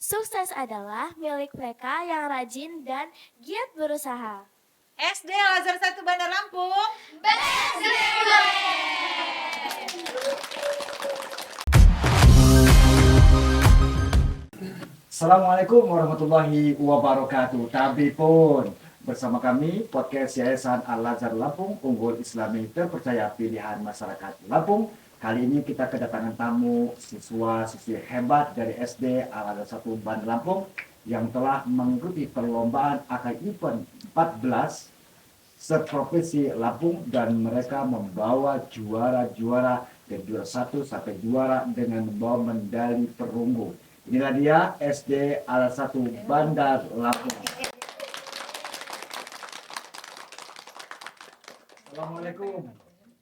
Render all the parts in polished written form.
Sukses adalah milik mereka yang rajin dan giat berusaha. SD Al-Azhar 1 Bandar Lampung. Assalamualaikum warahmatullahi wabarakatuh. Tapi pun bersama kami podcast Yayasan Al-Azhar Lampung, unggul Islami terpercaya pilihan masyarakat Lampung. Kali ini kita kedatangan tamu siswa-siswi hebat dari SD Al-Azhar 1 Bandar Lampung yang telah mengikuti perlombaan AKI Event 14 seprovinsi Lampung, dan mereka membawa juara-juara dari juara 1 sampai juara dengan membawa medali perunggu. Inilah dia SD Al-Azhar 1 Bandar Lampung. Assalamualaikum.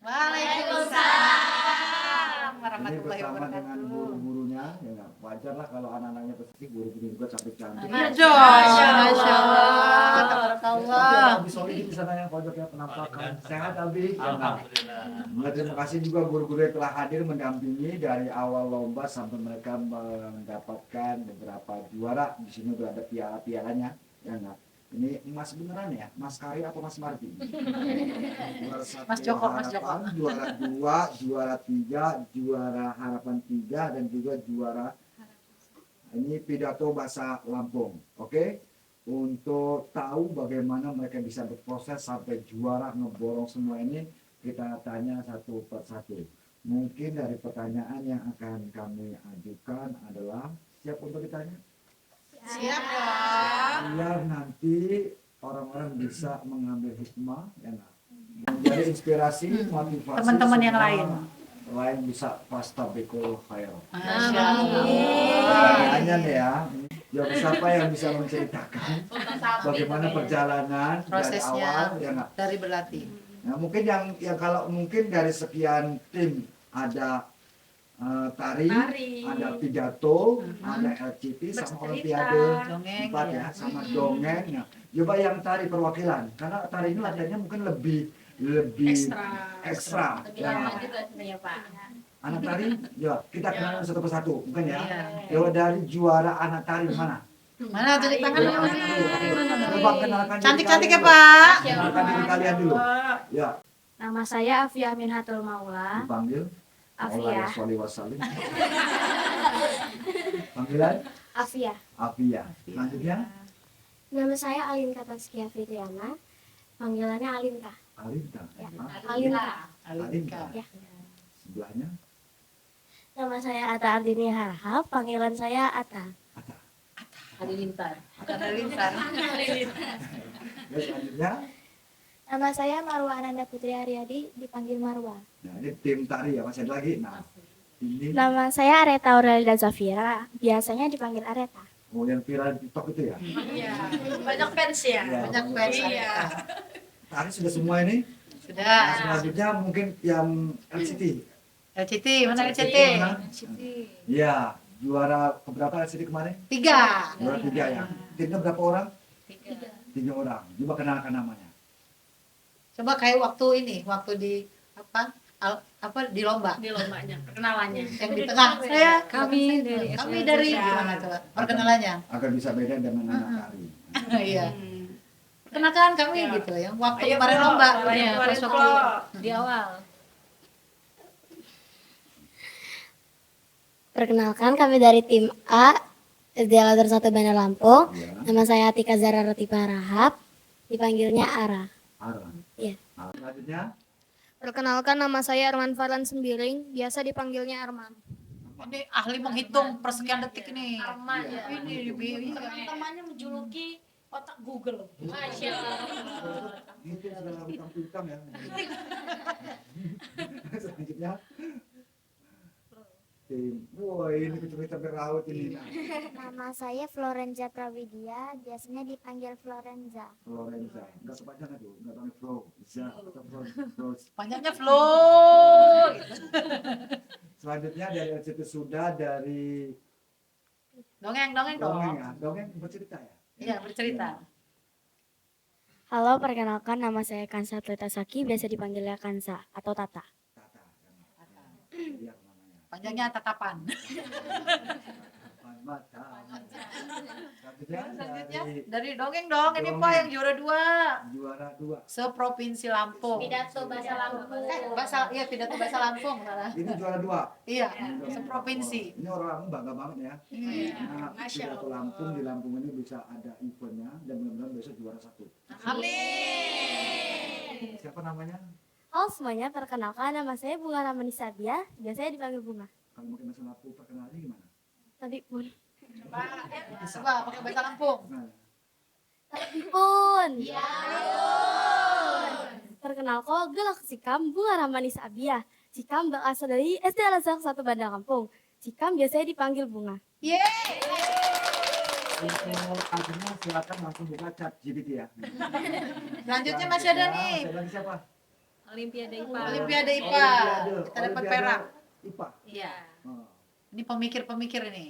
Waalaikumsalam Ini warahmatullahi bersama dengan wabarakatuh. guru-gurunya. Ya, wajar lah kalau anak-anaknya pasti guru-guru juga cantik cantik. Masya Allah, tabarakallah. Abi Solihin di sana yang pojoknya penampakan. Sehat Abi. Alhamdulillah. Terima kasih juga guru-guru yang telah hadir mendampingi dari awal lomba sampai mereka mendapatkan beberapa juara. Di sini udah ada piala-pialanya. Ya enggak? Ini emas beneran ya? Mas Karya atau Mas Mardi? Juara satu Mas Joko, Mas Joko. harapan, juara 2, juara 3, juara harapan 3, dan juga juara ini pidato bahasa Lampung. Oke? Untuk tahu bagaimana mereka bisa berproses sampai juara ngeborong semua ini, kita tanya satu persatu. Mungkin dari pertanyaan yang akan kami ajukan adalah, siap untuk ditanya? Siap dong. Biar nanti orang-orang bisa mengambil hikmah, ya nggak? Menjadi inspirasi, motivasi Teman-teman yang semua lain. bisa fastabikul khair. Masya Allah. Pertanyaannya nih ya siapa yang bisa menceritakan bagaimana perjalanan dari Prosesnya. awal, ya nggak? Dari berlatih. Nah, mungkin yang kalau mungkin dari sekian tim ada tari, ada pidato, ada LCT, sama olimpiade Dongeng, 4 ya, sama dongeng. Nah, coba yang tari perwakilan, karena tari ini latihannya mungkin lebih ekstra. Ya. Anak tari, ya kita kenalkan satu persatu, mungkin ya. Iya. Coba dari juara anak tari mana? Mana tunjuk tangan? Coba kenalkan diri Cantik-cantik ya kalian Pak. dulu. Kenalkan diri kalian dulu. Ya, Nama saya Afia Minhatul Maula. dipanggil Afia. Sholli Wasallim. Panggilan Afia. Afia. Selanjutnya Nama saya Alinka Taskia Fitriana. Panggilannya Alinka. Alinta. Ya. Ah, Alinka. Alinta. Ya. Sebelahnya Nama saya Ata Ardini Harahap. Panggilan saya Ata. Halilintar. Halilintar. ya, selanjutnya. Nama saya Marwa Ananda Putri Aryadi. Dipanggil Marwa. Nah, ini tim tari ya, masih ada lagi. Nah, ini Nama saya Areta Aurelida Zafira. Biasanya dipanggil Areta. yang viral di TikTok itu ya. Banyak fans ya. Ya, Banyak fans. Iya. tari sudah semua ini. Nah, Sudah. selanjutnya mungkin yang LCT. LCT, mana LCT? Mana? Iya, juara keberapa LCT kemarin? 3. Juara 3 ya. Timnya berapa orang? 3 orang. Coba kenalkan namanya. Coba kayak waktu ini, waktu di di lomba. Di lombanya, perkenalannya. Yang di tengah. Kami dari gimana coba? Perkenalannya. Agar bisa beda dengan anak tari. Iya. Perkenalkan kami Ya. gitu ya. Waktu Ayo, kemarin Bro. lomba. Ayo, Iya, kemarin, pas Bro. waktu di awal. Perkenalkan kami dari tim A. SD Al-Azhar 1 Bandar Lampung. Ya. Nama saya Atika Zara Ratipa Rahab. Dipanggilnya Ara. Aran. Iya. Nah, selanjutnya Perkenalkan nama saya Arman Farlan Sembiring. Biasa dipanggilnya Arman. Ini ahli menghitung persekian detik ini. Arman ya. Ini iya. Teman-temannya menjuluki otak Google. Masya Allah. itu segala utang-utang ya. Selanjutnya tim. Wah, ini kecuali beraut ini. Nah, Nama saya Florenza Prawidia. Biasanya dipanggil Florenza. Florenza. Enggak kepanjangan tuh, enggak tahu flow. Bisa atau flow. Panjangnya flow. Selanjutnya dari LCT sudah dari Dongeng dongeng dong. ya. Dongeng bercerita ya. Iya, bercerita. Halo, perkenalkan nama saya Kansa Tleta Saki. Biasa dipanggilnya Kansa atau Tata. Tata. Iya namanya. Panjangnya tatapan. Mata. Selanjutnya dari dari dongeng dong. Ini Dongeng. Pak yang juara 2 juara 2. seprovinsi Lampung. Pidato bahasa Lampung. Pidato bahasa Lampung salah. Ini juara 2. Iya, seprovinsi. Ini orang Lampung bangga banget ya. Iya. Nah, Masya pidato Allah. Lampung di Lampung ini bisa ada eventnya dan mudah-mudahan besok juara 1. Amin. Siapa namanya? Halo semuanya, perkenalkan nama saya Bunga Ramani Sabia, biasanya dipanggil Bunga. Kalau mungkin bahasa Lampung perkenalnya gimana? Tadi pun. Coba pakai bahasa Lampung. Nah, Tadi pun. Perkenalkan, gelak Sikam Bunga Ramani Sabia. Sikam berasal dari SD Al-Azhar 1 Bandar Lampung. Sikam biasanya dipanggil Bunga. untuk akhirnya silakan langsung buka chat GPT ya. Selanjutnya masih ada nih. Masih lagi siapa? Olimpiade IPA. Olimpiade IPA. Olimpiade. Kita dapat Olimpiade perak. IPA. Iya. Oh. Ini pemikir-pemikir ini.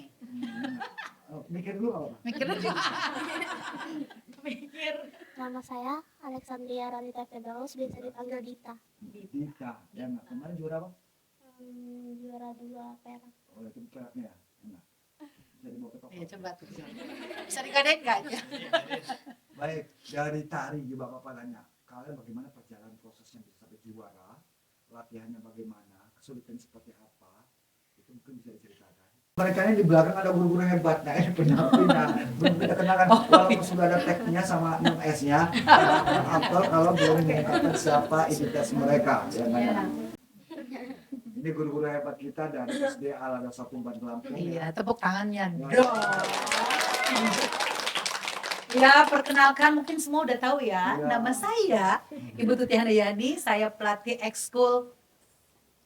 Mikir dulu apa? Mikir dulu. Nama saya Alexandria Ranita Fedaus, biasa dipanggil Dita. Dita. Ya enggak. Kemarin juara apa? Juara 2 perak. Oh, itu peraknya ya. Enak. Bisa dibawa ke toko. Iya, coba tuh. Bisa digadein enggak? Baik, dari Tari juga Bapak tanya, kalian bagaimana perjalanan prosesnya bisa sampai juara? Latihannya bagaimana? Kesulitan seperti apa? Itu mungkin bisa diceritakan. Mereka ini di belakang ada guru-guru hebat, nah ini pendampingnya. Belum kita kenalkan, walaupun sudah ada tag-nya sama 6S-nya, atau kalau belum mengungkapkan siapa identitas mereka. Ya, Naya. Ini guru-guru hebat kita dari SD Al-Azhar 1 Bandar Lampung. Iya, tepuk tangannya dong. Ya, perkenalkan mungkin semua udah tahu ya. Iya. Nama saya Ibu Tuti Handayani, saya pelatih ekskul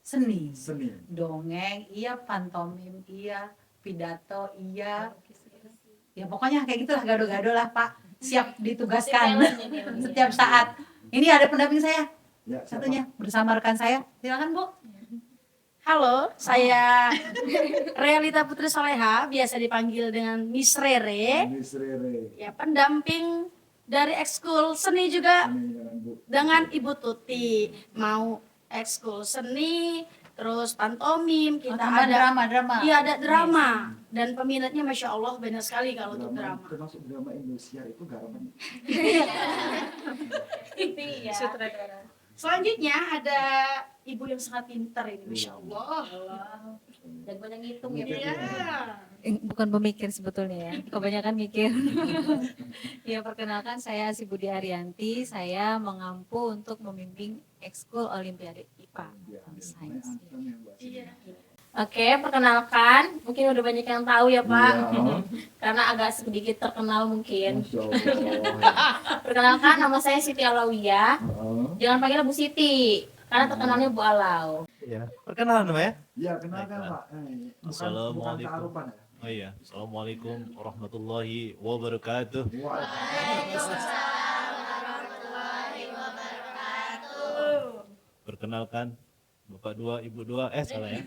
seni. Seni. Dongeng, iya, pantomim, iya, pidato, iya. Ya pokoknya kayak gitulah gado-gado lah Pak. Siap ditugaskan setiap saat. Ini ada pendamping saya, Ya, siapa? satunya bersama rekan saya. Silakan Bu. Halo, saya Realita Putri Soleha, biasa dipanggil dengan Miss Rere. Miss Rere. Ya, pendamping dari ekskul seni juga Ini dengan Bu. dengan Ibu Tuti. Mau ekskul seni, terus pantomim, kita Tambah ada drama. iya ada drama dan peminatnya Masya Allah banyak sekali kalau untuk drama. Termasuk drama Indonesia itu garapan. Iya. Selanjutnya ada ibu yang sangat pintar ini, Masya Allah. Dan banyak ngitung ya. Iya. Bukan pemikir sebetulnya ya, kebanyakan mikir. Ya, perkenalkan saya Si Budi Arianti, saya mengampu untuk membimbing ekskul Olimpiade IPA Ya, Sains. Iya. Oke, perkenalkan, mungkin udah banyak yang tahu ya Pak, karena agak sedikit terkenal mungkin. Perkenalkan, nama saya Siti Alawiyah, jangan panggil Bu Siti, karena terkenalnya Bu Alau. Ya, perkenalan namanya? Ya, kenalkan Baiklah. Pak. Bukan Assalamualaikum. kearupan ya. Oh iya, Assalamualaikum warahmatullahi wabarakatuh. Perkenalkan, Bapak dua, Ibu dua, salah ya.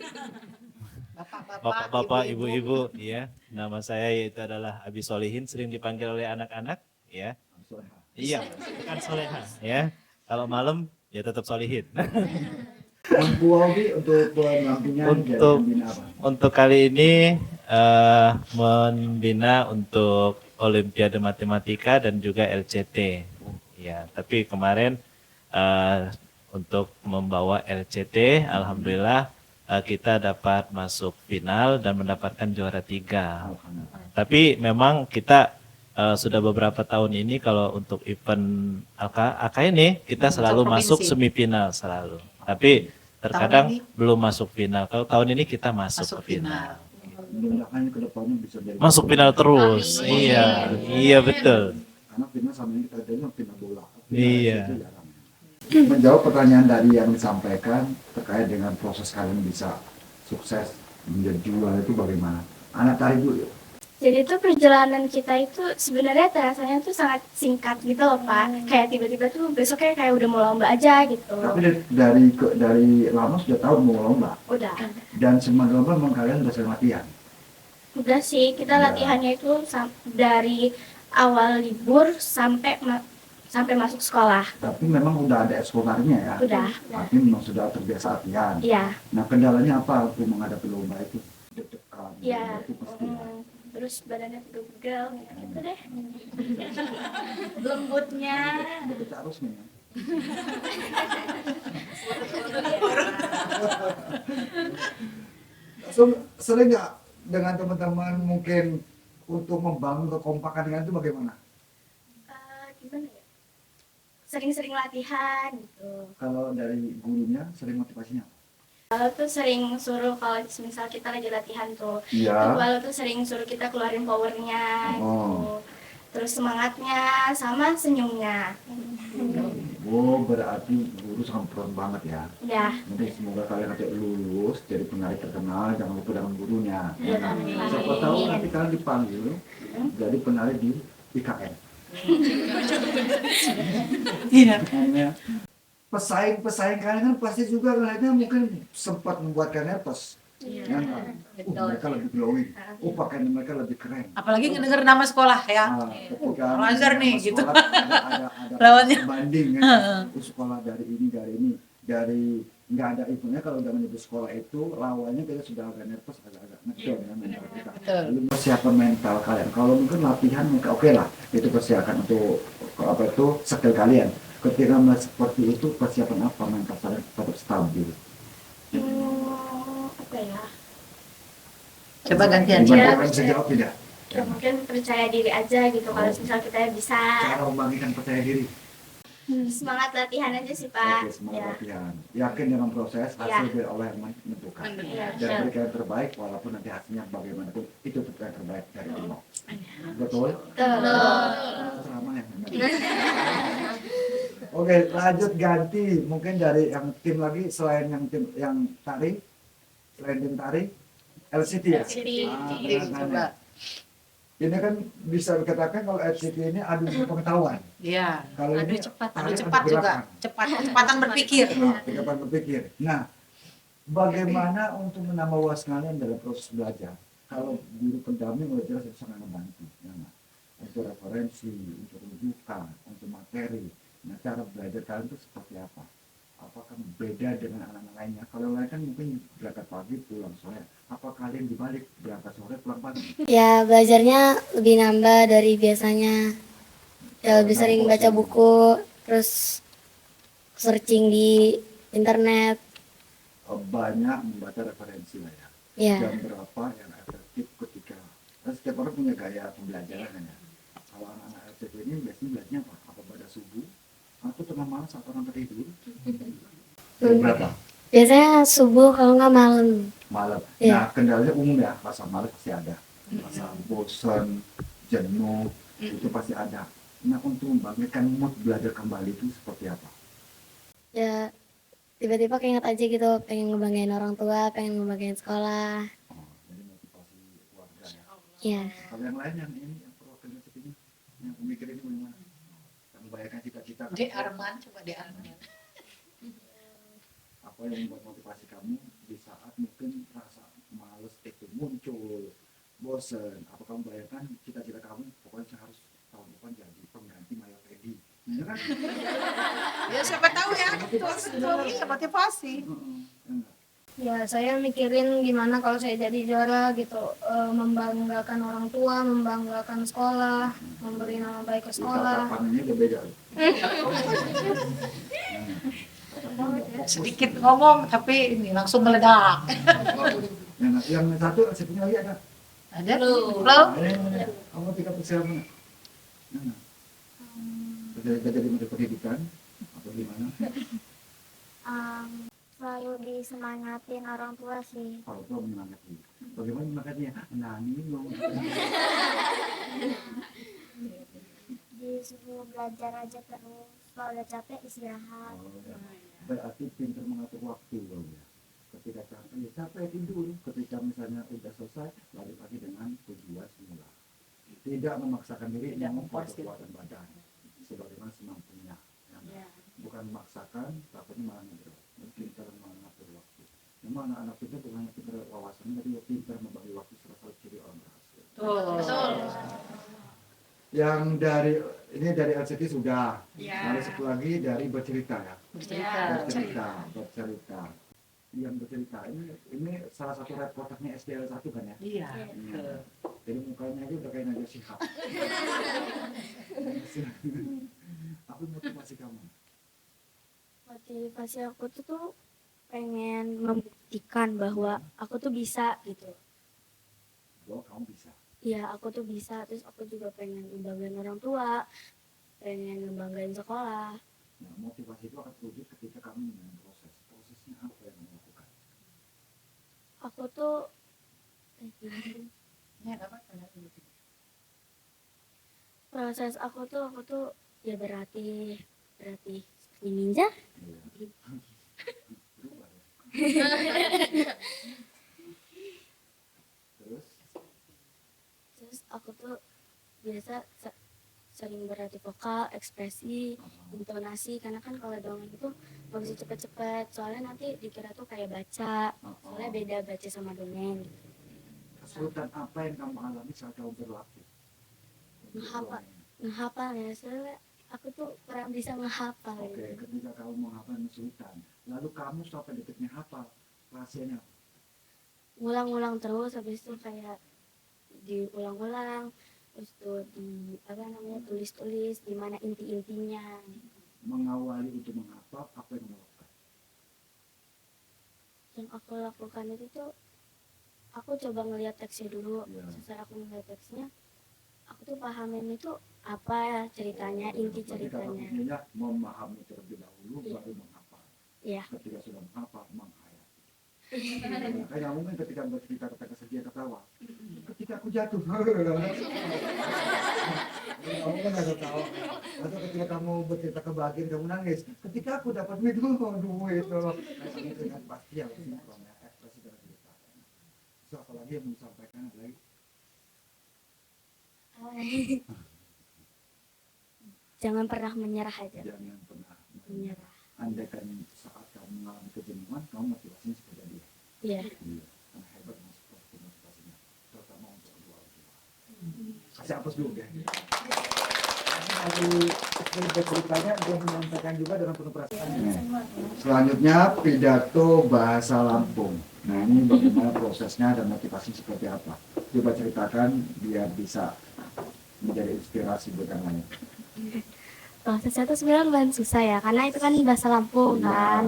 Bapak-bapak, ibu-ibu, ya. Nama saya yaitu adalah Abi Solihin, sering dipanggil oleh anak-anak, ya. Iya, bukan Soleha, ya. Kalau malam, ya tetap Solihin. Bu Obi untuk pendampingan jadi Untuk- pembina apa? Untuk kali ini membina untuk Olimpiade Matematika dan juga LCT. Ya, tapi kemarin untuk membawa LCT, alhamdulillah kita dapat masuk final dan mendapatkan juara 3. Tapi memang kita sudah beberapa tahun ini kalau untuk event AK ini kita selalu masuk provinsi. semifinal selalu. Tapi terkadang Tahun ini? belum masuk final. Kalau tahun ini kita masuk Masuk ke final. Mudah-mudahan ke depannya bisa jadi Masuk final terus. Amin. Iya, iya betul. karena final sama yang kita jadi final bola. Iya. Itu jarang. Menjawab pertanyaan tadi yang disampaikan terkait dengan proses kalian bisa sukses menjadi juara itu bagaimana? Anak Tari dulu yuk. Jadi itu perjalanan kita itu sebenarnya terasanya tuh sangat singkat gitu loh Pak. Kayak tiba-tiba tuh besoknya kayak udah mau lomba aja gitu. Tapi dari lama sudah tahu mau lomba Udah. dan semua lomba memang kalian sudah sering latihan. Udah sih, kita Udah. latihannya itu dari awal libur sampai masuk sekolah. Tapi memang udah ada ekskulkurnya ya. Udah. Tapi memang sudah terbiasa latihan. Iya. Nah kendalanya apa untuk menghadapi lomba itu? Deg-degan. Iya. Itu pasti ya. terus badannya pegel-pegel gitu deh. Lembutnya. Begitu harusnya. Sering nggak dengan teman-teman mungkin untuk membangun kekompakan dengan itu bagaimana? Gimana ya? Sering-sering latihan gitu. Kalau dari gurunya sering motivasinya? Lalu tuh sering suruh kalau misal kita lagi latihan tuh, Iya. lalu tuh sering suruh kita keluarin powernya gitu. Terus semangatnya sama senyumnya. Oh, berarti guru sangat peran banget ya. Ya, Nanti semoga kalian nanti lulus jadi penari terkenal, jangan lupa dengan gurunya. Ya, Nah, amin. siapa tahu nanti kalian dipanggil jadi penari di IKN. Iya. Pesaing-pesaing kalian kan pasti juga kalian mungkin sempat membuat kalian nervous. Iya. Kan? Mereka lebih glowing. Pakaian mereka lebih keren. Apalagi ngedenger nama sekolah ya. Ketika Al-Azhar nih, sama gitu. sekolah ada Lawannya. banding kan. Sekolah dari ini, dari nggak ada eventnya. Kalau udah menyebut sekolah itu lawannya kita sudah agak nervous, agak ngedown ya mental kita. Betul. Lalu persiapan mental kalian. Kalau mungkin latihan mungkin oke lah, itu persiapan untuk skill kalian. Ketika melihat seperti itu, persiapan apa mental kalian tetap stabil? apa ya? Coba gantian. Gimana Iya, kalian bisa jawab tidak? Ya mungkin percaya diri aja gitu kalau misal kita bisa. Cara membangunkan percaya diri. Semangat latihan aja sih Pak. Oke, semangat Ya. latihan. Yakin dengan proses, hasil Ya. biar Allah yang menentukan. Iya. Dan berikan yang terbaik, walaupun nanti hasilnya bagaimanapun, itu tetap yang terbaik dari Allah. Betul? Selama ya. Oke, lanjut ganti. Mungkin dari yang tim lagi, selain yang tim yang tari, selain tim tari, LCT ya? LCT. Penanganannya. Ini kan bisa dikatakan kalau LCT ini adu pengetahuan. Iya. Kalau Adu ini cepat. tari Adu adu cepat juga. gerakan. Kecepatan berpikir. Nah, kecepatan berpikir. Nah, bagaimana untuk menambah wawasan kalian dalam proses belajar? Kalau guru pendamping udah jelas itu sangat membantu, ya nggak? Untuk referensi, untuk rujukan, untuk materi. Nah, cara belajar kalian itu seperti apa? Apakah beda dengan anak-anak lainnya? Kalau lain kan mungkin berangkat pagi pulang sore. Apa kalian dibalik berangkat sore pulang pagi? Ya belajarnya lebih nambah dari biasanya. Ya lebih sering baca buku, terus searching di internet. Banyak membaca referensi lah ya. Ya. Jam berapa yang efektif ketika kan setiap orang punya gaya pembelajaran kan ya. Kalau anak-anak LCT ini biasanya belajarnya apa? Apa pada subuh atau tengah malam saat orang tertidur? Jam berapa? Biasanya subuh kalau nggak malam. Malam. Iya. Nah, kendalanya umum ya, rasa malas pasti ada. Rasa bosan, jenuh, itu pasti ada. Nah, untuk membangkitkan mood belajar kembali itu seperti apa? Ya tiba-tiba keinget aja gitu, pengen ngebanggain orang tua, pengen ngebanggain sekolah. Oh, jadi motivasi keluarga ya. Ya. Kalau yang lain yang ini, yang perwakilan ini, yang pemikir ini bagaimana? Yang membayangkan cita-cita. De Arman, coba De Arman. Apa yang membuat motivasi kamu di saat mungkin rasa males itu muncul, bosen? Apa kamu bayangkan cita-cita kamu pokoknya saya harus tahun depan jadi pengganti Maya Teddy? Ya kan? Ya siapa tahu ya. Iya, motivasi. Ya, saya mikirin gimana kalau saya jadi juara gitu, membanggakan orang tua, membanggakan sekolah, memberi nama baik ke sekolah. Tatapannya udah beda. Sedikit ngomong tapi ini langsung meledak. Yang satu sepunya lagi ada. Ada? Belum. Belum? Kamu tingkat persiapan mana? Jadi menteri pendidikan atau gimana? Selalu disemangatin orang tua sih. Kalau tua menyemangati. Bagaimana menyemangatinya? Nani dong. Disuruh belajar aja terus. Kalau udah capek istirahat. Oh, ya. Berarti pintar mengatur waktu loh ya. Ketika capek, ya capek tidur. Ketika misalnya udah selesai, balik lagi dengan tujuan semula. Tidak memaksakan diri, Tidak namun pada memforsir. kekuatan badan. Sebagaimana semampunya. Ya. Bukan memaksakan, takutnya malah ngedrop. Pintar mengatur waktu. Memang anak-anak itu bukan hanya pintar wawasannya, tapi juga pintar membagi waktu salah satu ciri orang berhasil. Betul. Yang dari ini dari LCT sudah. Ya. Lalu satu lagi dari bercerita ya. Bercerita. Bercerita. yang bercerita ini salah satu reporternya SDL 1 kan ya? Iya. Iya. Jadi mukanya aja udah kayak Najwa Shihab. Apa motivasi kamu? Motivasi aku tuh pengen membuktikan bahwa aku tuh bisa gitu. Bahwa kamu bisa. Iya, aku tuh bisa. Terus aku juga pengen ngebanggain orang tua, pengen ngebanggain sekolah. Nah, motivasi itu akan terwujud ketika kamu dengan proses. Prosesnya apa yang kamu lakukan? Aku tuh Ya, nggak apa-apa, nggak apa-apa. proses aku tuh ya berarti seperti ninja. Iya. Berubah ya. Terus aku tuh biasa sering berlatih vokal, ekspresi, intonasi, karena kan kalau dongeng itu nggak bisa cepet-cepet, soalnya nanti dikira tuh kayak baca, soalnya beda baca sama dongeng. Kesulitan apa yang kamu alami saat kamu berlatih? Menghafal. Menghafal ya, soalnya aku tuh kurang bisa menghafal. Oke, gitu. ketika kamu menghafal kesulitan, lalu kamu sampai detiknya hafal, rahasianya apa? Ngulang-ngulang terus, habis itu kayak diulang-ulang, terus tuh di apa namanya tulis-tulis di mana inti-intinya. Mengawali untuk menghafal, apa yang kamu lakukan? Yang aku lakukan itu tuh aku coba ngeliat teksnya dulu. Ya. Setelah aku ngeliat teksnya, aku tuh pahamin itu apa ceritanya, inti Berarti kata ceritanya. kuncinya memahami terlebih dahulu, Iya. baru menghafal. Iya. Ketika sudah menghafal, menghayati. Nah, kayak mungkin ketika bercerita tentang kesedihan ketawa. Ketika aku jatuh. Kamu kan ada tahu. Atau ketika kamu bercerita kebahagiaan kamu nangis. Ketika aku dapat duit, duit. Kayak gitu kan pasti harus sinkron ya, ekspresi dengan cerita. So, apalagi yang mau disampaikan ada lagi. Jangan pernah menyerah aja. Jangan pernah Menyerah. andaikan saat kamu mengalami kejenuhan, kamu motivasinya seperti dia. Iya. Iya, karena hebat mas motivasinya, terutama untuk kedua orang tua. Kasih apus dulu ya. Tadi ceritanya dia menyampaikan juga dengan penuh perasaan. Selanjutnya pidato bahasa Lampung. Nah ini bagaimana prosesnya dan motivasi seperti apa? Coba ceritakan biar bisa menjadi inspirasi buat yang lain. Prosesnya tuh sebenarnya lumayan susah ya, karena itu kan bahasa Lampung Iya. kan.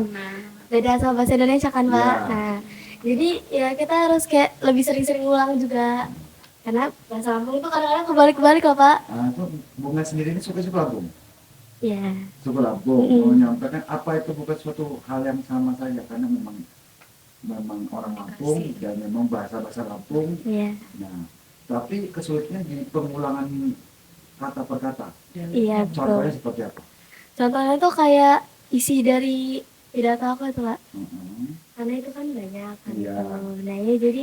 Beda sama bahasa Indonesia kan, Mbak. Iya. Nah, jadi ya kita harus kayak lebih sering-sering ulang juga. Karena bahasa Lampung itu kadang-kadang kebalik-balik loh, Pak. Nah, itu Bunga sendiri ini suka Lampung. Iya. Suka Lampung menyampaikan apa itu bukan suatu hal yang sama saja karena memang orang Lampung dan memang bahasa Lampung. Iya. Nah, tapi kesulitannya di pengulangan kata per kata. Iya, Contohnya betul. seperti apa? Contohnya tuh kayak isi dari pidato aku itu, Pak. Heeh. Karena itu kan banyak kan. Iya. Nah, ya jadi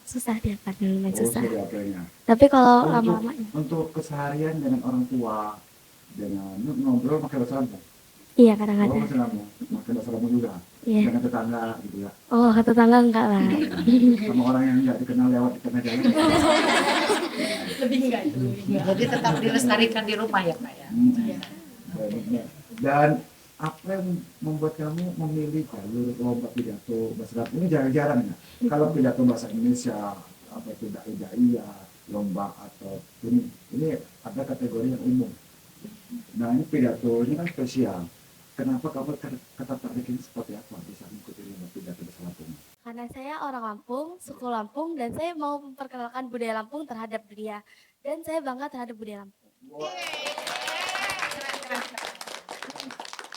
susah dia kan, lumayan Oh, susah. sudah apanya. Tapi kalau lama-lama Untuk keseharian dengan orang tua, dengan ngobrol pakai bahasa Lampung. iya Oh, kadang-kadang. bahasa Lampung, pakai bahasa Lampung juga. Iya. Dengan tetangga gitu ya. Oh, kata tetangga enggak lah. Sama orang yang nggak dikenal lewat di tengah jalan. Lebih enggak itu. Jadi tetap dilestarikan di rumah ya, Pak ya. Baiknya. Dan apa yang membuat kamu memilih jalur lomba pidato bahasa Lampung ini jarang-jarang ya? Kalau pidato bahasa Indonesia, apa itu dai-dai, lomba atau ini ada kategori yang umum. Nah ini pidato ini kan spesial. Kenapa kamu ketertarik ini seperti apa bisa mengikuti lomba pidato bahasa Lampung? Karena saya orang Lampung, suku Lampung, dan saya mau memperkenalkan budaya Lampung terhadap dunia. Dan saya bangga terhadap budaya Lampung.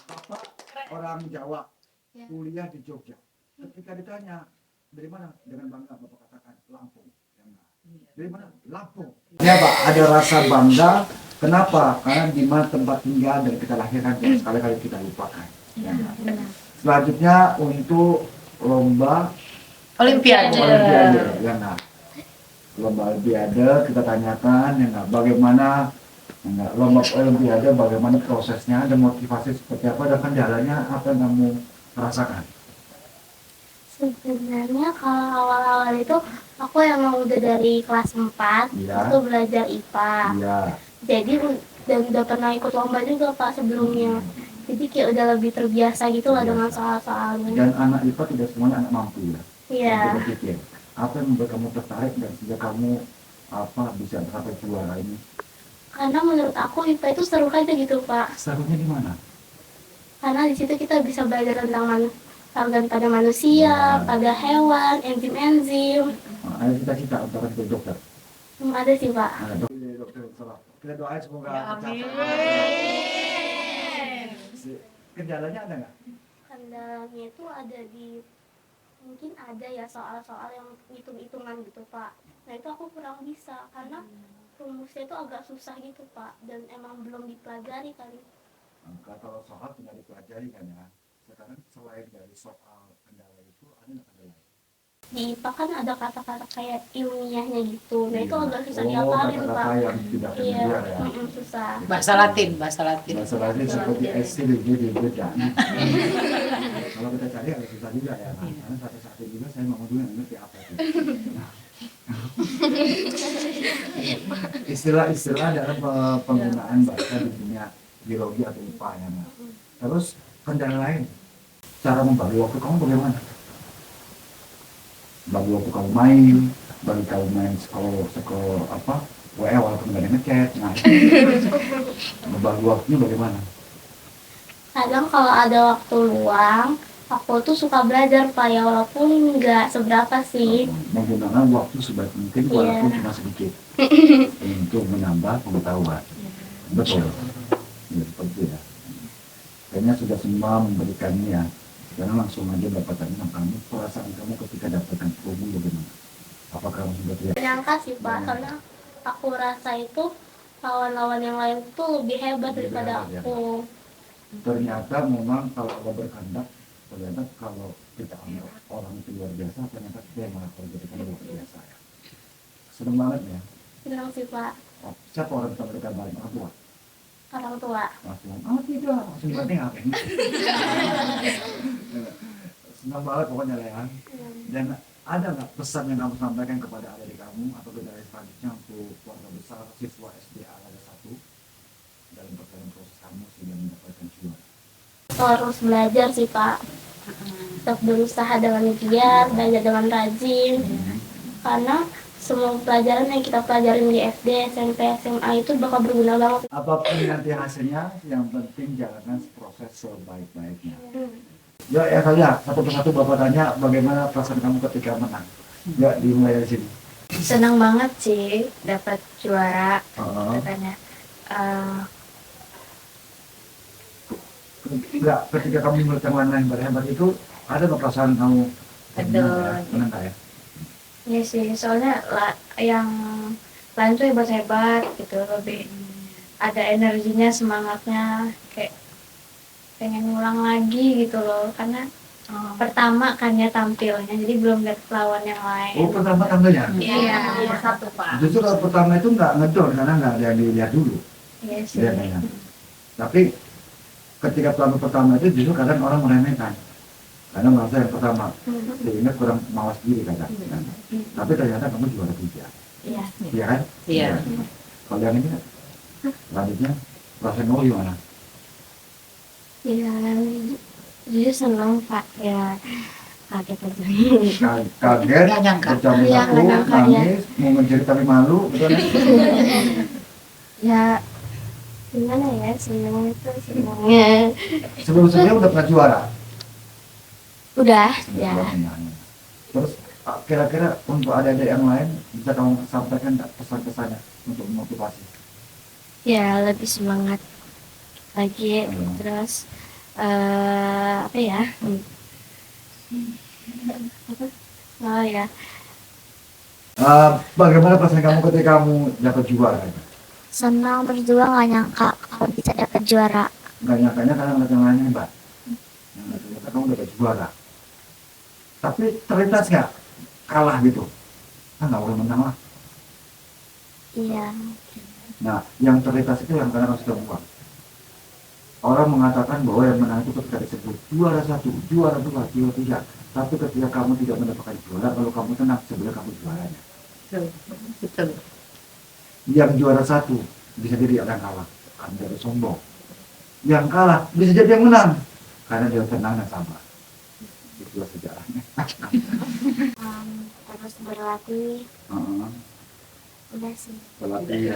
Bapak orang Jawa, Ya. kuliah di Jogja. Ketika ditanya dari mana, dengan bangga Bapak katakan Lampung. Ya, enggak. Dari mana? Lampung. Ya Pak, ada rasa bangga. Kenapa? Karena di mana tempat tinggal dan kita lahirkan yang sekali-kali kita lupakan. Ya, enggak. Selanjutnya untuk lomba Olimpiade. Olimpiade, ya enggak. Lomba Olimpiade kita tanyakan, ya enggak. Bagaimana ya enggak, lomba Olimpiade, bagaimana prosesnya, ada motivasi seperti apa, dan kendalanya apa yang kamu rasakan? Sebenarnya kalau awal-awal itu aku emang udah dari kelas 4 Iya. itu belajar IPA. Iya. Jadi dan udah pernah ikut lomba juga Pak sebelumnya. Jadi kayak udah lebih terbiasa gitu lah dengan Terbiasa. soal-soalnya. Dan anak IPA tidak semuanya anak mampu ya. Iya. Untuk berpikir. Apa yang membuat kamu tertarik dan sehingga kamu bisa sampai juara ini? Karena menurut aku IPA itu seru aja gitu Pak. Serunya di mana? Karena di situ kita bisa belajar tentang organ pada manusia, pada hewan, enzim-enzim. Ada cita-cita untuk jadi dokter. Belum ada sih Pak. Nah, dokter salah. Kita doain semoga Amin. Kendalanya ada nggak? Kendalanya itu ada di mungkin ada ya soal-soal yang hitung-hitungan gitu Pak. Nah itu aku kurang bisa karena rumusnya itu agak susah gitu Pak dan emang belum dipelajari kali. Kalau soal tidak dipelajari kan ya. Sekarang selain dari soal kendala itu ada nggak kendala? Di IPA kan ada kata-kata kayak ilmiahnya gitu. Nah itu Iya. agak susah dihafalin Pak. Kata-kata yang tidak Iya, familiar ya. susah. Bahasa Latin, bahasa Latin. Bahasa lain seperti SC di beda. Kalau kita cari agak susah juga ya. Karena satu saat juga saya ngomong dulu nggak ngerti apa itu. Istilah-istilah dalam penggunaan bahasa di dunia biologi atau IPA ya. Nah. Terus kendala lain, cara membagi waktu kamu bagaimana? Bagi waktu kamu main, bagi kamu main sekolah apa? WA walaupun nggak ada ngechat. Nah, membagi waktunya bagaimana? Kadang kalau ada waktu luang, aku tuh suka belajar Pak ya walaupun nggak seberapa sih. Menggunakan waktu sebaik mungkin walaupun Iya. cuma sedikit untuk menambah pengetahuan. Betul. Ya, seperti itu ya. Kayaknya sudah semua memberikannya ya. Sekarang langsung aja dapatkan tentang kamu. Perasaan kamu ketika dapatkan ilmu bagaimana? Apakah kamu sudah tidak? Menyangka sih Pak, karena aku rasa itu lawan-lawan yang lain tuh lebih hebat Lebih daripada hebat, ya. aku. Ternyata memang kalau Allah berkehendak, ternyata kalau kita anggap orang itu luar biasa, ternyata kita yang malah menjadikan luar biasa ya. Seneng banget ya. Senang sih Pak, Oh, siapa orang yang kita paling orang tua? orang tua. Langsung, tidak, langsung berarti ngapain? Senang banget pokoknya lah ya. Dan ada nggak pesan yang kamu sampaikan kepada adik kamu atau generasi selanjutnya untuk keluarga besar siswa SD Al-Azhar 1 dalam perjalanan proses kamu sehingga mendapatkan juara? Terus belajar sih Pak, tetap berusaha dengan giat, belajar dengan rajin. Karena semua pelajaran yang kita pelajarin di SD, SMP, SMA itu bakal berguna banget. Apapun nanti hasilnya, yang penting jalankan proses sebaik-baiknya. Ya saja, satu persatu Bapak tanya bagaimana perasaan kamu ketika menang. Ya, dimulai dari sini. Senang banget sih dapat juara Oh, katanya. enggak, ketika kamu melihat yang lain berhebat itu, ada nggak perasaan kamu menang nggak ya? Iya sih, soalnya yang lain tuh hebat-hebat gitu, lebih ada energinya, semangatnya, kayak pengen ngulang lagi gitu loh, karena pertama kan ya tampilnya, jadi belum lihat lawan yang lain. Oh, pertama tampilnya? Iya, Nomor satu Pak. Justru kalau pertama itu nggak ngedor karena nggak ada yang dilihat dulu. iya sih. Ya, ya. Tapi ketika tampil pertama itu justru kadang orang meremehkan. Karena merasa yang pertama, sehingga kurang mawas diri kadang. Tapi ternyata kamu juara 3. Iya. Iya kan? Iya. Kalau yang ini, selanjutnya, perasaan kamu gimana? Ya, jujur senang Pak. Ya, kaget aja. Kaget, Nggak nyangka. bercampur Iya, satu, nggak nyangka, ya. nangis, mau menjerit tapi malu, betul kan? Ya, gimana ya, senang itu senangnya. Sebelum-sebelumnya udah pernah juara. Udah, Udah ya. pernah. Terus kira-kira untuk adik-adik yang lain bisa kamu sampaikan nggak pesan-pesannya untuk memotivasi? Ya, lebih semangat lagi. Terus, apa ya? Apa? Oh ya, Bagaimana perasaan kamu ketika kamu dapat juara? senang terus juga nggak nyangka kalau bisa dapat juara. Nggak nyangkanya karena ngeliat yang lain hebat. Yang ternyata kamu dapat juara. Tapi terlintas nggak kalah gitu? Nggak boleh menang lah. Iya. Nah, yang terlintas itu yang karena kamu sudah buang. Orang mengatakan bahwa yang menang itu ketika disebut juara 1, juara 2, juara 3. Tapi ketika kamu tidak mendapatkan juara, kalau kamu tenang, sebenarnya kamu juaranya. Betul. Yang juara 1 bisa jadi orang kalah, karena dari sombong. yang kalah bisa jadi yang menang karena dia tenang dan sabar. Itulah sejarahnya. Terus berlatih Heeh. udah sih. Berlatih ya.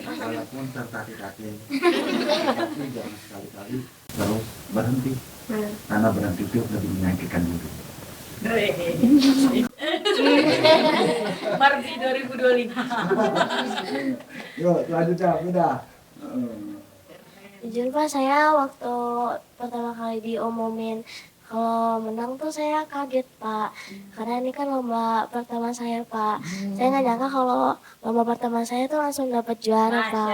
Walaupun tertatih-tatih. Tapi jangan sekali-kali terus berhenti. Karena berhenti itu lebih menyakitkan diri. Barbie 2025. Yuk, lanjutnya, udah. Jujur Pak, saya waktu pertama kali diumumin kalau menang tuh saya kaget Pak. Karena ini kan lomba pertama saya Pak. Saya nggak nyangka kalau lomba pertama saya tuh langsung dapat juara Pak.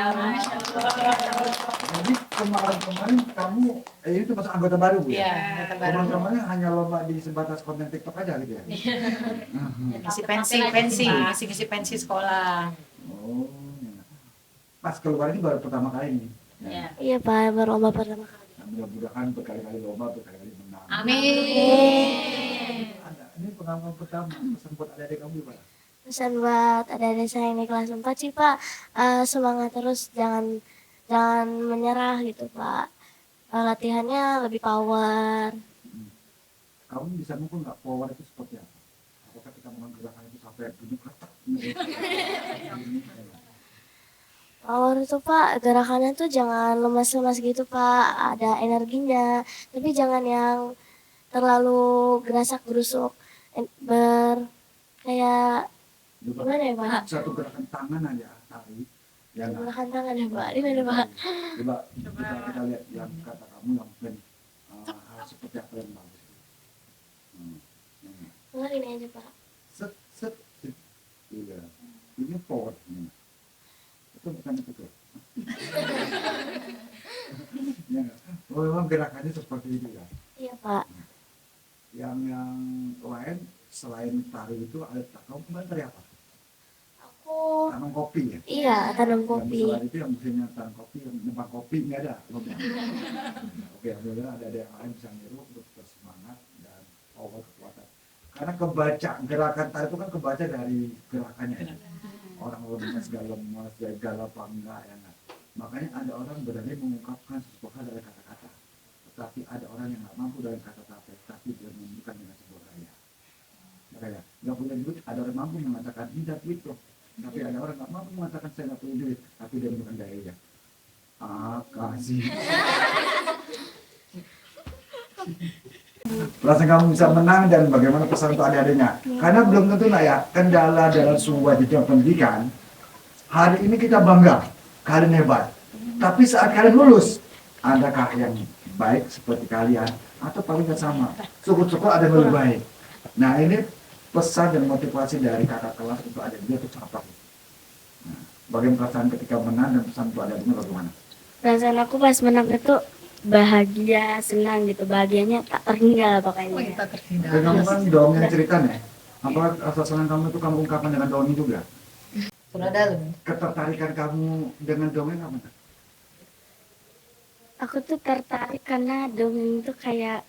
Jadi kemarin kamu, ini termasuk anggota baru Bu ya? Iya, kata baru. Kemarin hanya lomba di sebatas konten TikTok aja gitu ya? Ngisi pensi sekolah. Oh, ya. Pas keluar ini baru pertama kali nih. Iya. Iya Pak, baru lomba pertama kali. Nah, mudah-mudahan berkali-kali lomba, berkali-kali menang. Amin. Ada, ini pengalaman pertama, pesan buat adik-adik kamu Pak. Pesan buat adik-adik saya yang di kelas 4 sih Pak, semangat terus, jangan menyerah gitu Pak. Latihannya lebih power. Kamu bisa mukul nggak power itu seperti apa? Apakah kita mengambil gerakan itu sampai bunyi ketak? Power itu Pak, gerakannya tuh jangan lemas-lemas gitu Pak, ada energinya. Tapi jangan yang terlalu gerasak gerusuk, kayak gimana ya Pak? Satu gerakan tangan aja, tarik. Yang Gerakan tangan ya Pak, gimana Pak? Coba kita lihat yang kata kamu yang mungkin hal seperti apa yang bagus. Keluar ini aja Pak. Set, set, set. Iya. Ini power. Itu bukan itu tuh. Ya, oh, memang gerakannya seperti itu ya. Iya Pak. Yang lain selain tari itu ada kamu kemarin tari apa? Aku Tanam kopi ya? iya tanam Yang kopi. selain itu yang musimnya tanam kopi, yang nebang kopi nggak ada. Belum ya? Oke, alhamdulillah ada yang lain bisa niru untuk bersemangat dan power kekuatan. Karena kebaca gerakan tari itu kan kebaca dari gerakannya ya. Orang lemes, gak lemes, gagal apa enggak ya enggak. Makanya ada orang berani mengungkapkan sesuatu hal dari kata-kata. Tetapi ada orang yang nggak mampu dari kata-kata, tapi dia menunjukkan dengan sebuah gaya. Makanya nggak punya duit, ada orang mampu mengatakan tidak duit loh. Tapi ada orang nggak mampu mengatakan saya nggak punya duit, tapi dia menunjukkan gayanya. Kasih. Perasaan kamu bisa menang dan bagaimana pesan untuk adik-adiknya. Karena belum tentu nak ya, kendala dalam sebuah jenjang pendidikan. Hari ini kita bangga, kalian hebat. Tapi saat kalian lulus, adakah yang baik seperti kalian? Atau paling nggak sama? Syukur-syukur ada yang lebih baik. Nah ini pesan dan motivasi dari kakak kelas untuk adik-adik itu apa? Nah, bagaimana perasaan ketika menang dan pesan untuk adik-adiknya bagaimana? Perasaan aku pas menang itu bahagia, senang gitu. Bahagianya tak terhingga pokoknya. Dan kamu kan dongeng ceritanya. Apa rasa senang kamu itu kamu ungkapkan dengan dongeng juga? Sudah dalam. Ketertarikan kamu dengan dongeng apa? Aku tuh tertarik karena dongeng itu kayak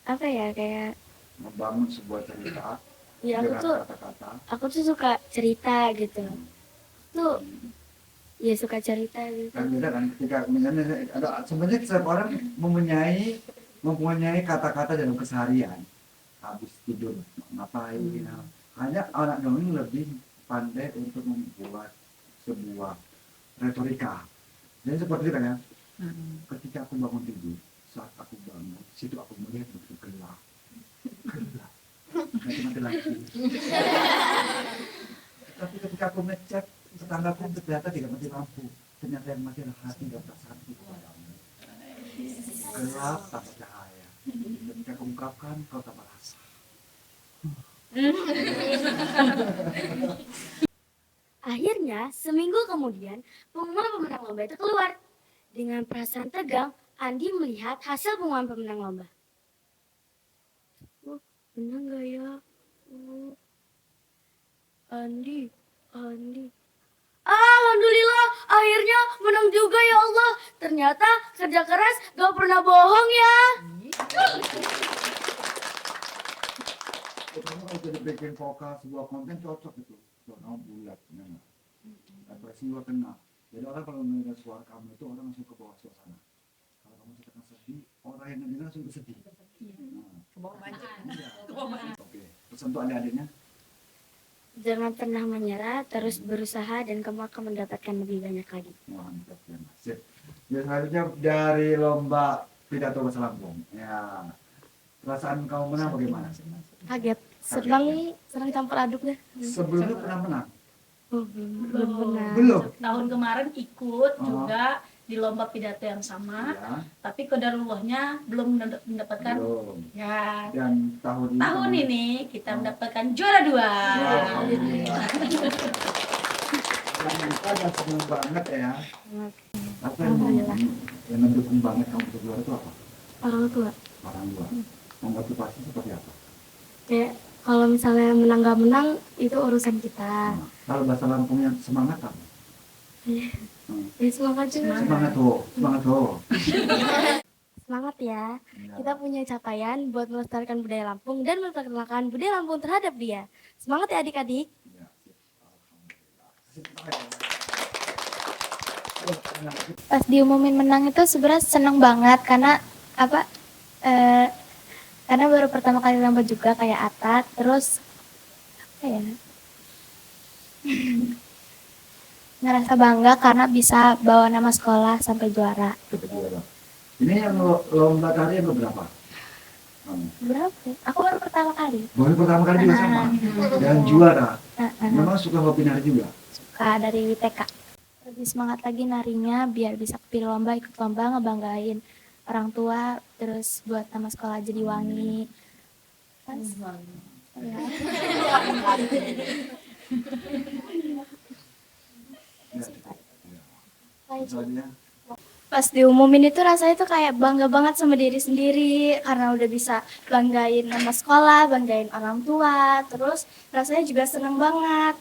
apa ya, kayak Membangun sebuah cerita ya dengan kata-kata. aku tuh suka cerita gitu. Tuh ya suka cerita gitu. Kan beda kan ketika misalnya ada sebenarnya setiap orang mempunyai kata-kata dalam keseharian. Habis tidur ngapain? Hanya anak dongeng lebih pandai untuk membuat sebuah retorika. Jadi seperti itu kan ya. Ketika aku bangun tidur, saat aku bangun, situ aku melihat begitu gelap. Gelap. Mati lagi. Tapi ketika aku ngecek, tetanggaku ternyata tidak mati lampu. Ternyata yang mati adalah hati dan perasaanku kepadamu. Gelap tanpa cahaya. Ketika aku ungkapkan, kau tanpa rasa. Akhirnya, seminggu kemudian, pengumuman pemenang lomba itu keluar. Dengan perasaan tegang, Andi melihat hasil pengumuman pemenang lomba. Menang gak ya? Andi. Alhamdulillah, akhirnya menang juga ya Allah. Ternyata kerja keras gak pernah bohong ya. Kamu kalau jadi bikin vokal sebuah konten cocok itu. Kamu bulat, ya nggak? Ekspresi lo kena. Jadi orang kalau mendengar suara kamu itu orang langsung ke bawah suasana. Kalau kamu sedih, orang yang dengar langsung bersedih. Nah, Kebawa banjir. iya. Oke, pesan untuk adik-adiknya. Jangan pernah menyerah, terus berusaha dan kamu akan mendapatkan lebih banyak lagi. Mantap ya, Mas. Sip. Ya, selanjutnya dari lomba pidato bahasa Lampung. Ya, perasaan kamu menang bagaimana? Kaget, senang campur aduk deh. Sebelumnya pernah menang? Oh, belum pernah. Belum. Tahun kemarin ikut Oh. juga di lomba pidato yang sama, Ya, tapi kodarullahnya belum mendapatkan. belum. Ya, Dan tahun ini. tahun ini kita mendapatkan juara 2. Wow, alhamdulillah. Yang kita dan senang banget ya. Apa yang mendukung banget kamu untuk juara itu apa? Orang tua. Orang tua. Motivasi seperti apa? Kayak kalau misalnya menang gak menang itu urusan kita. Nah, kalau bahasa Lampungnya semangat apa? Ya semangat juga. Semangat ho, semangat ho. Semangat ya. Ya. Kita punya capaian buat melestarikan budaya Lampung dan memperkenalkan budaya Lampung terhadap dia. Semangat ya adik-adik. Ya, sip. Alhamdulillah. Sip, ya. Pas diumumin menang itu sebenarnya seneng banget karena apa karena baru pertama kali lomba juga kayak Atat, terus apa ya ngerasa bangga karena bisa bawa nama sekolah sampai juara. Juara. Ini yang lomba tari yang berapa? Berapa ya? Aku baru pertama kali. Baru pertama kali juga sama. Dan juara. Heeh. Memang suka hobi nari juga. Suka dari TK. Lebih semangat lagi narinya biar bisa kepilih lomba, ikut lomba, ngebanggain orang tua, terus buat nama sekolah jadi wangi. Pas, ya. Misalnya, Pas diumumin itu rasanya tuh kayak bangga banget sama diri sendiri karena udah bisa banggain nama sekolah, banggain orang tua, terus rasanya juga seneng banget.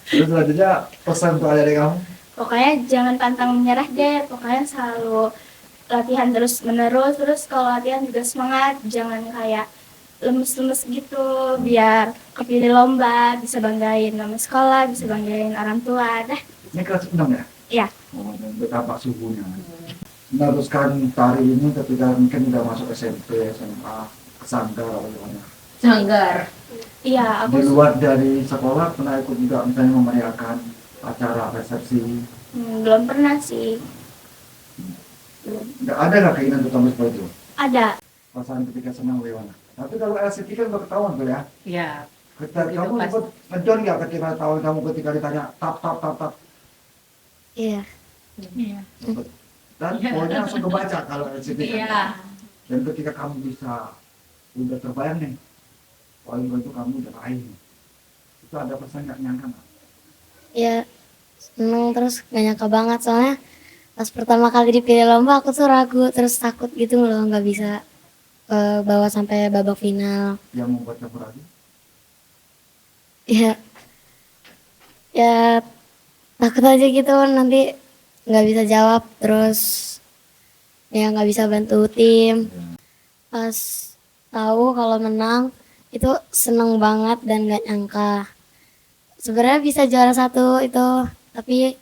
terus selanjutnya pesan untuk adik kamu. Pokoknya jangan pantang menyerah deh, pokoknya selalu latihan terus menerus, terus kalau latihan juga semangat, jangan kayak lemes-lemes gitu, biar kepilih lomba, bisa banggain nama sekolah, bisa banggain orang tua, dah. Ini kelas 6 ya? Iya. Oh, dan betapa suhunya. Meneruskan tari ini ketika mungkin udah masuk SMP, SMA, kesanggar atau gimana. Sanggar. Iya, Di luar dari sekolah pernah ikut juga misalnya memeriahkan acara resepsi. belum pernah sih. Nggak ada nggak keinginan untuk tampil seperti itu? Ada. Perasaan ketika senang bagaimana? Tapi kalau LCT kan udah ketahuan tuh ya. Iya. Ketika Itu kamu pasti. ikut ngedon nggak ketika tahun kamu ketika ditanya tap tap tap tap Iya. Iya. dan poinnya langsung kebaca kalau LCT kan. Iya. Dan ketika kamu bisa udah terbayang nih, poin itu kamu udah raih. Itu ada pesan nggak nyangka nggak? Ya seneng terus gak nyangka banget soalnya pas pertama kali dipilih lomba aku tuh ragu terus takut gitu loh nggak bisa bawa sampai babak final. Yang membuat kamu ragu? Ya ya takut aja gitu nanti nggak bisa jawab terus ya nggak bisa bantu tim. Pas tahu kalau menang itu seneng banget dan gak nyangka sebenarnya bisa juara 1 itu tapi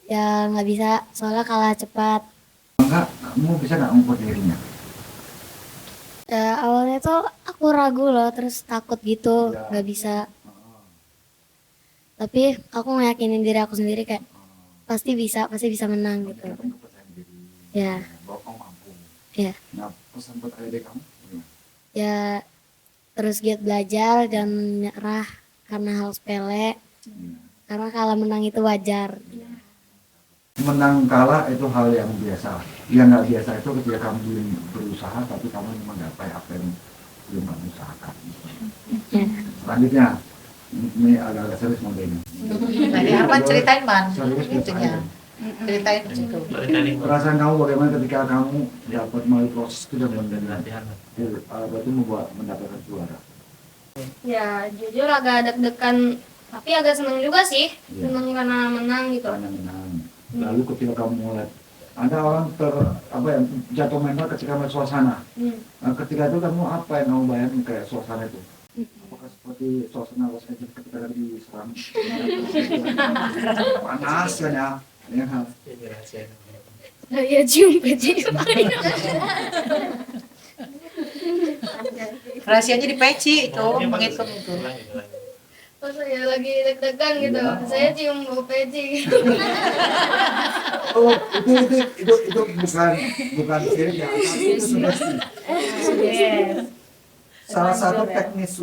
ya nggak bisa soalnya kalah cepat. Enggak, kamu bisa nggak mengukur dirinya? Ya, awalnya tuh aku ragu loh terus takut gitu Ya. nggak bisa tapi aku ngeyakinin diri aku sendiri kayak pasti bisa menang gitu. Meningkatkan kepercayaan diri. Ya. Bahwa kamu mampu. Ya. Nah, pesan buat adik kamu? Gimana? Ya terus giat belajar dan menyerah karena hal sepele karena kalah menang itu wajar. Menang kalah itu hal yang biasa. Yang nggak biasa itu ketika kamu belum berusaha tapi kamu menggapai apa yang belum kamu usahakan. Ya. Selanjutnya, ini agak-agak serius mode ini. Nah, ini apa ceritain man? Serius Itunya. Ceritain situ. Perasaan kamu bagaimana ketika kamu dapat melalui proses itu dan Latihan. berarti membuat mendapatkan juara. Ya jujur agak deg-degan tapi agak seneng juga sih. Iya. Seneng karena menang gitu. Karena menang. Lalu ketika kamu mulai ada orang jatuh mental ketika melihat suasana. Nah, ketika itu kamu apa yang kamu bayangin kayak suasana itu? Apakah seperti suasana Los Angeles ketika lagi diserang panas kan ya? Ya kan? Saya cium peci. Rahasianya di peci itu, Ini menghitung bagus. itu. Ulangi. Pas saya lagi deg-degan gitu, Iya. saya cium bau peci. Oh, itu bukan sirik ya, tapi itu sugesti. Salah satu teknis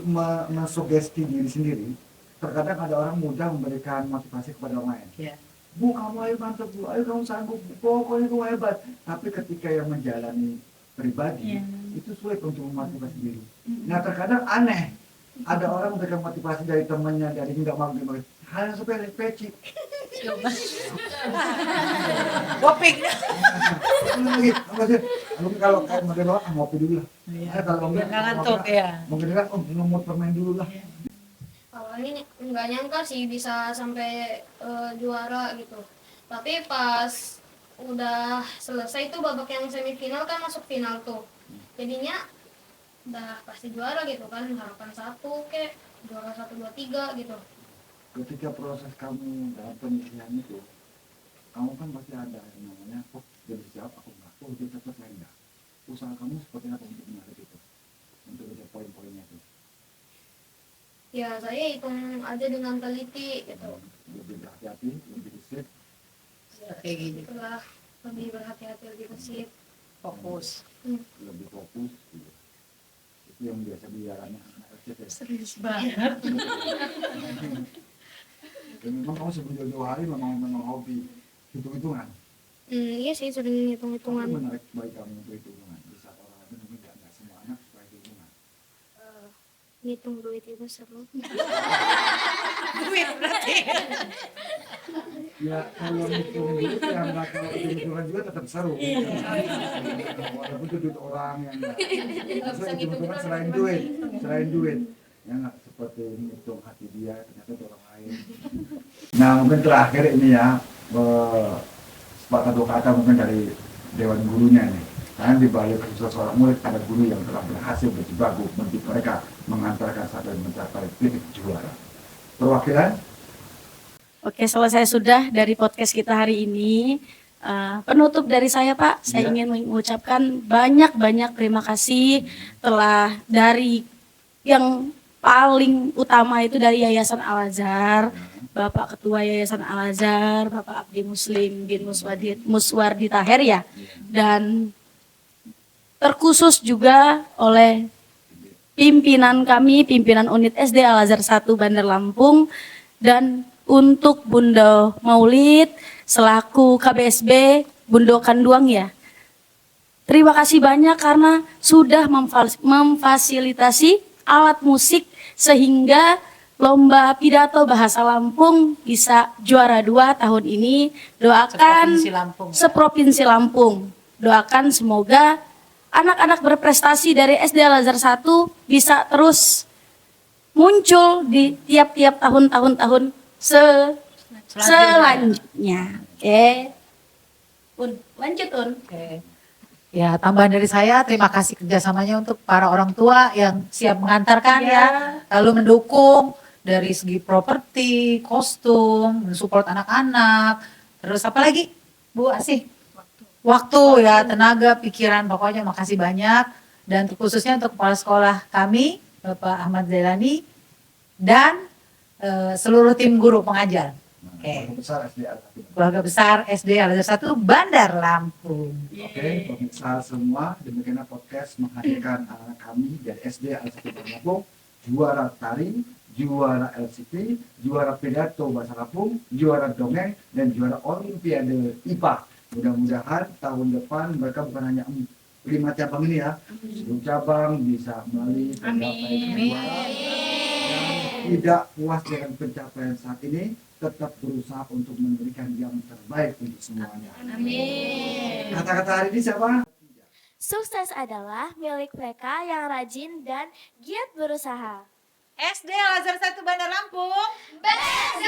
mensugesti diri sendiri, terkadang ada orang mudah memberikan motivasi kepada orang lain. Iya. Bu, kamu ayo mantap bu, ayo kamu sanggup, Bu. Pokoknya kamu hebat. Tapi ketika yang menjalani pribadi, itu sulit untuk memotivasi diri. Nah terkadang aneh, ada orang memberikan motivasi dari temannya, dari nggak mau hal yang sepele, peci. Woping. Mungkin kalau kayak model orang ngopi dulu lah. Kalau Biar nggak ngantuk ya. mungkin kan ngemut permen dulu lah. Awalnya nggak nyangka sih bisa sampai juara gitu. Tapi pas udah selesai tuh babak yang semifinal kan masuk final tuh. Jadinya udah pasti juara gitu kan, harapan 1 kek juara 1, 2, 3 gitu. Ketika proses kamu dalam penyisihan itu, kamu kan pasti ada yang namanya, oh jadi siapa aku enggak, oh dia cepat saya enggak. Usaha kamu seperti apa untuk menarik itu, untuk mencapai poin-poinnya itu? Ya saya hitung aja dengan teliti gitu. Lebih berhati-hati, lebih disiplin, Kayak gini, Setelah lebih berhati-hati, lebih bersih. fokus. lebih fokus. Gitu. Itu yang biasa biarannya anak RCT. Serius banget. Dan memang kamu sebelum jauh-jauh hari memang hobi hitung-hitungan. Iya sih sering Apa hitung-hitungan. yang menarik bagi kamu untuk hitung-hitungan? Di saat orang lain mungkin nggak semua anak suka hitung-hitungan. Ngitung duit itu seru. Duit berarti. Ya kalau hitung duit ya nggak, kalau hitung-hitungan juga tetap seru. Walaupun itu duit orang yang nggak. Maksudnya hitung-hitungan selain duit, ya nggak seperti menghitung hati dia ternyata itu orang lain. Nah mungkin terakhir ini ya sepatah dua kata mungkin dari dewan gurunya nih. Karena di balik kesuksesan seorang murid ada guru yang telah berhasil berjibaku mendidik mereka mengantarkan sampai mencapai titik juara. Perwakilan Oke, selesai sudah dari podcast kita hari ini. Penutup dari saya Pak, saya Ya. ingin mengucapkan banyak-banyak terima kasih telah dari yang paling utama itu dari Yayasan Al-Azhar, Bapak Ketua Yayasan Al-Azhar, Bapak Abdi Muslim bin Muswardi Taher ya, dan terkhusus juga oleh pimpinan kami, pimpinan unit SD Al-Azhar 1 Bandar Lampung, dan untuk Bunda Maulid selaku KBSB Bundo Kanduang ya. Terima kasih banyak karena sudah memfasilitasi alat musik sehingga lomba pidato bahasa Lampung bisa juara 2 tahun ini. Doakan Seprovinsi Lampung. seprovinsi Lampung. Doakan semoga anak-anak berprestasi dari SD Al-Azhar 1 bisa terus muncul di tiap-tiap tahun-tahun selanjutnya. Oke. Lanjut Un. Oke. Ya, tambahan dari saya, terima kasih kerjasamanya untuk para orang tua yang siap mengantarkan ya, lalu mendukung dari segi properti, kostum, mensupport anak-anak, terus apa lagi, Bu Asih? Waktu ya, tenaga, pikiran, pokoknya makasih banyak. Dan khususnya untuk kepala sekolah kami, Bapak Ahmad Zailani, dan seluruh tim guru pengajar. Oke. besar SD Al-Azhar. Keluarga besar SD Al-Azhar 1 Bandar Lampung. Oke, pemirsa semua, demikianlah podcast menghadirkan anak kami dari SD Al-Azhar Bandar Lampung, juara tari, juara LCT, juara pidato bahasa Lampung, juara dongeng, dan juara Olimpiade IPA. Mudah-mudahan tahun depan mereka bukan hanya 5 cabang ini ya, 10 cabang bisa melalui mencapai juara. Dan tidak puas dengan pencapaian saat ini, tetap berusaha untuk memberikan yang terbaik untuk semuanya. Kata-kata hari ini siapa? Sukses adalah milik mereka yang rajin dan giat berusaha. SD Al-Azhar 1 Bandar Lampung. Best